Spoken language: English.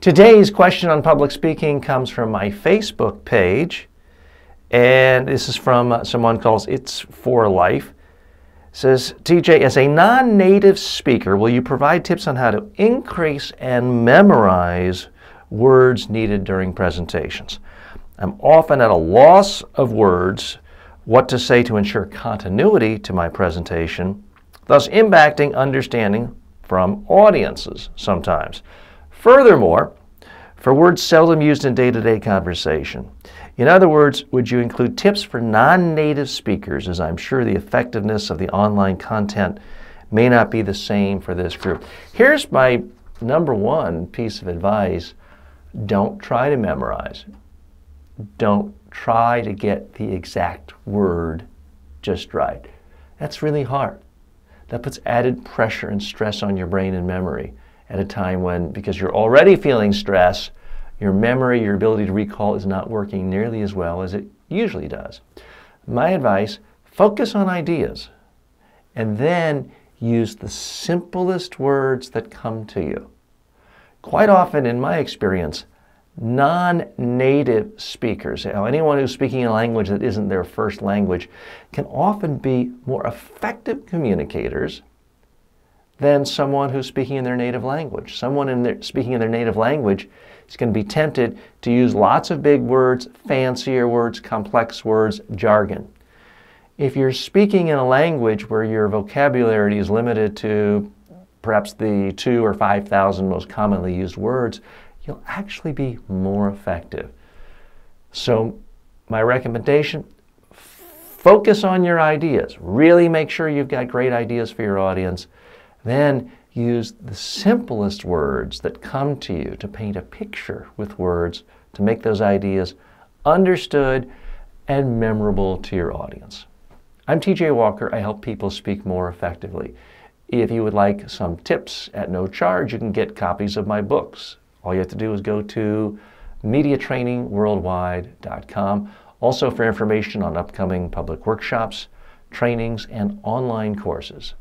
Today's question on public speaking comes from my Facebook page, and this is from someone called It's For Life. It says, TJ, as a non-native speaker, will you provide tips on how to increase and memorize words needed during presentations? I'm often at a loss of words what to say to ensure continuity to my presentation, thus impacting understanding from audiences sometimes. Furthermore, for words seldom used in day-to-day conversation. In other words, would you include tips for non-native speakers, as I'm sure the effectiveness of the online content may not be the same for this group? Here's my number one piece of advice. Don't try to memorize. Don't try to get the exact word just right. That's really hard. That puts added pressure and stress on your brain and memory at a time when, because you're already feeling stress, your memory, your ability to recall is not working nearly as well as it usually does. My advice, focus on ideas and then use the simplest words that come to you. Quite often, in my experience, non-native speakers, anyone who's speaking a language that isn't their first language, can often be more effective communicators than someone who's speaking in their native language. Someone speaking in their native language is going to be tempted to use lots of big words, fancier words, complex words, jargon. If you're speaking in a language where your vocabulary is limited to perhaps the 2,000 or 5,000 most commonly used words, you'll actually be more effective. So my recommendation, focus on your ideas. Really make sure you've got great ideas for your audience. Then use the simplest words that come to you to paint a picture with words to make those ideas understood and memorable to your audience. I'm TJ Walker. I help people speak more effectively. If you would like some tips at no charge, you can get copies of my books. All you have to do is go to mediatrainingworldwide.com. Also for information on upcoming public workshops, trainings, and online courses.